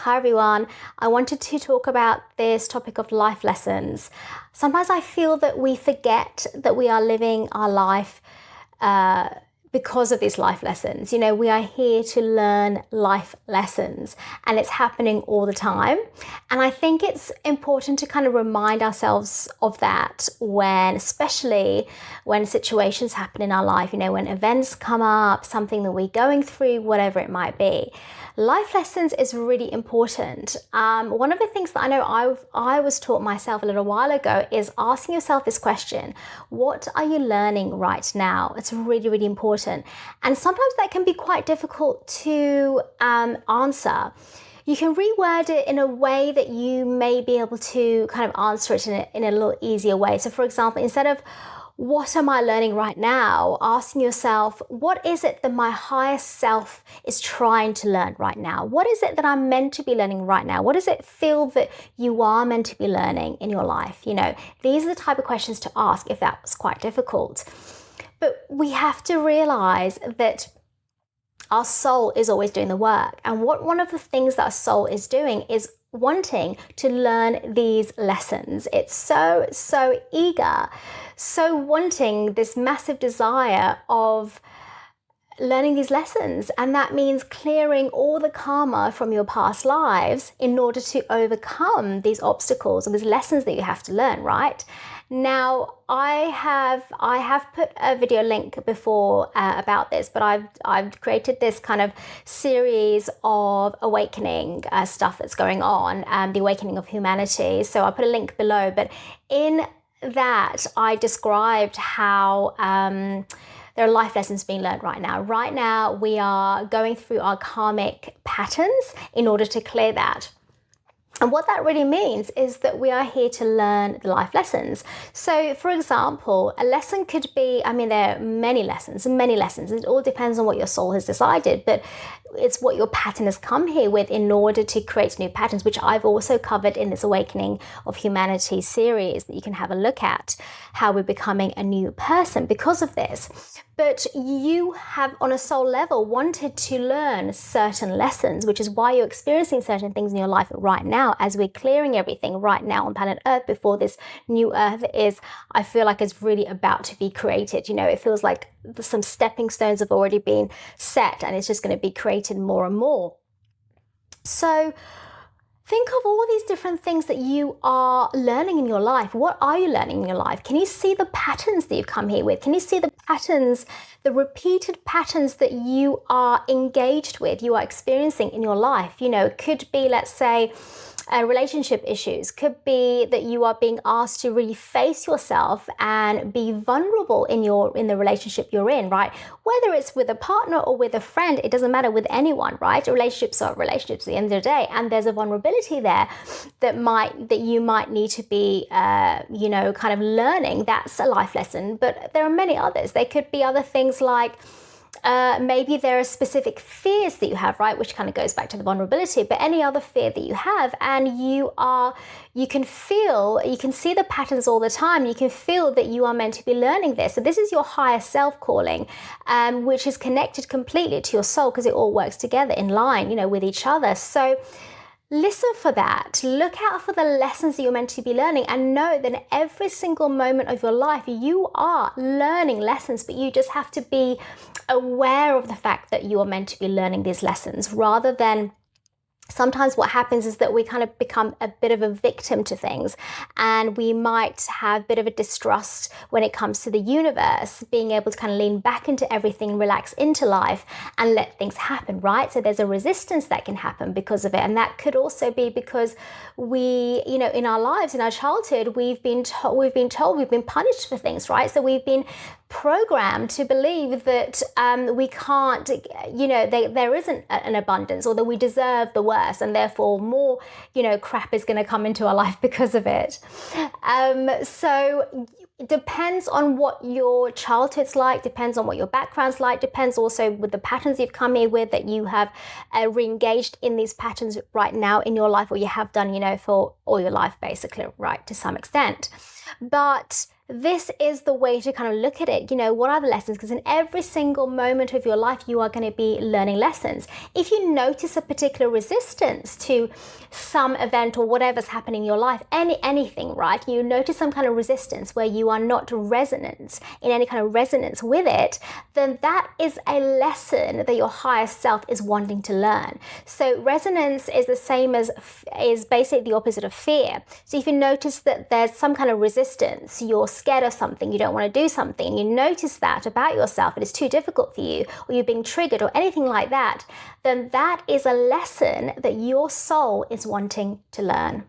Hi everyone. I wanted to talk about this topic of life lessons. Sometimes I feel that we forget that we are living our life because of these life lessons. We are here to learn life lessons and it's happening all the time. And I think it's important to kind of remind ourselves of that especially when situations happen in our life, when events come up, something that we're going through, whatever it might be. Life lessons is really important. One of the things that I know I was taught myself a little while ago is asking yourself this question: what are you learning right now? It's really, really important. And sometimes that can be quite difficult to answer. You can reword it in a way that you may be able to kind of answer it in a little easier way. So for example, instead of what am I learning right now? Asking yourself, what is it that my higher self is trying to learn right now? What is it that I'm meant to be learning right now? What does it feel that you are meant to be learning in your life? These are the type of questions to ask if that was quite difficult. But we have to realize that our soul is always doing the work. And one of the things that our soul is doing is wanting to learn these lessons. It's so eager, so wanting this massive desire of learning these lessons. And that means clearing all the karma from your past lives in order to overcome these obstacles and these lessons that you have to learn, right? Now, I have put a video link before about this, but I've created this kind of series of awakening stuff that's going on, the awakening of humanity. So I'll put a link below, but in that I described how there are life lessons being learned right now. Right now, we are going through our karmic patterns in order to clear that. And what that really means is that we are here to learn the life lessons. So, for example, a lesson could be, there are many lessons. It all depends on what your soul has decided, but it's what your pattern has come here with in order to create new patterns, which I've also covered in this Awakening of Humanity series that you can have a look at, how we're becoming a new person because of this. But you have, on a soul level, wanted to learn certain lessons, which is why you're experiencing certain things in your life right now, as we're clearing everything right now on planet Earth before this new Earth I feel like it's really about to be created. It feels like some stepping stones have already been set and it's just going to be created more and more. So think of all these different things that you are learning in your life. What are you learning in your life? Can you see the patterns that you've come here with? Can you see the patterns, the repeated patterns that you are engaged with, you are experiencing in your life? It could be, let's say, relationship issues. Could be that you are being asked to really face yourself and be vulnerable in the relationship you're in, right? Whether it's with a partner or with a friend, it doesn't matter, with anyone, right? Relationships are relationships at the end of the day, and there's a vulnerability there that you might need to be kind of learning. That's a life lesson, but there are many others. There could be other things like maybe there are specific fears that you have, right, which kind of goes back to the vulnerability, but any other fear that you have, and you can see the patterns all the time. You can feel that you are meant to be learning this. So this is your higher self calling, which is connected completely to your soul, because it all works together in line, with each other. So listen for that. Look out for the lessons that you're meant to be learning, and know that in every single moment of your life, you are learning lessons, but you just have to be aware of the fact that you are meant to be learning these lessons, rather than sometimes what happens is that we kind of become a bit of a victim to things, and we might have a bit of a distrust when it comes to the universe, being able to kind of lean back into everything, relax into life and let things happen, right? So there's a resistance that can happen because of it. And that could also be because we, in our lives, in our childhood, we've been punished for things, right? So we've been programmed to believe that we can't, there isn't an abundance, or that we deserve the worst, and therefore more, crap is going to come into our life because of it. So it depends on what your childhood's like, depends on what your background's like, depends also with the patterns you've come here with, that you have re-engaged in these patterns right now in your life, or you have done, for all your life, basically, right, to some extent. But this is the way to kind of look at it. What are the lessons? Because in every single moment of your life, you are going to be learning lessons. If you notice a particular resistance to some event or whatever's happening in your life, anything, right? You notice some kind of resistance where you are not in any kind of resonance with it, then that is a lesson that your higher self is wanting to learn. So resonance is the same as, is basically the opposite of fear. So if you notice that there's some kind of resistance, you're scared of something, you don't want to do something, you notice that about yourself, it is too difficult for you, or you're being triggered or anything like that, then that is a lesson that your soul is wanting to learn.